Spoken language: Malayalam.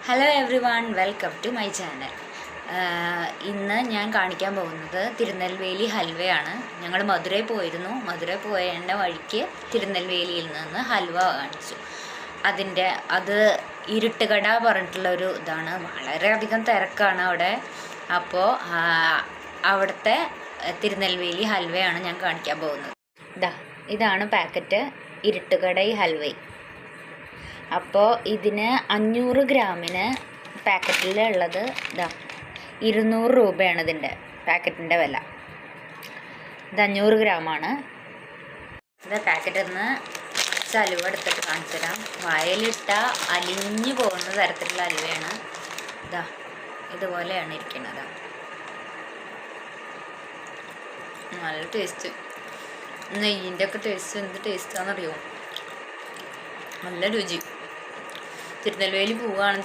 Hello everyone, welcome to my channel. ഇന്ന് ഞാൻ കാണിക്കാൻ പോകുന്നത് തിരുനെൽവേലി ഹൽവയാണ്. ഞങ്ങൾ മധുരയിൽ പോയിരുന്നു. മധുരയിൽ പോയതിൻ്റെ വഴിക്ക് തിരുനെൽവേലിയിൽ നിന്ന് ഹൽവ കാണിച്ചു. അത് ഇരുട്ടുകട പറഞ്ഞിട്ടുള്ളൊരു ഇതാണ്. വളരെയധികം തിരക്കാണ് അവിടെ. അപ്പോൾ അവിടുത്തെ തിരുനെൽവേലി ഹൽവയാണ് ഞാൻ കാണിക്കാൻ പോകുന്നത്. ഇതാണ് പാക്കറ്റ് ഇരുട്ടുകട ഹൽവ. അപ്പോൾ ഇതിന് 500 ഗ്രാമിന് പാക്കറ്റിലുള്ളത് 200 രൂപയാണ് ഇതിൻ്റെ പാക്കറ്റിൻ്റെ വില. ഇത് 500 ഗ്രാമാണ്. ഇത് പാക്കറ്റിൽ നിന്ന് അലുവ എടുത്തിട്ട് കാണിച്ചു തരാം. വയലിട്ട അലിഞ്ഞു പോകുന്ന തരത്തിലുള്ള അലുവയാണ്. ഇതുപോലെയാണ് ഇരിക്കുന്നത്. നല്ല ടേസ്റ്റ്. നെയ്യിൻ്റെ ഒക്കെ ടേസ്റ്റ് എന്ത് ടേസ്റ്റാണെന്നറിയോ? നല്ല രുചി. തിരുനെൽവേലി പോവുകയാണെന്ന്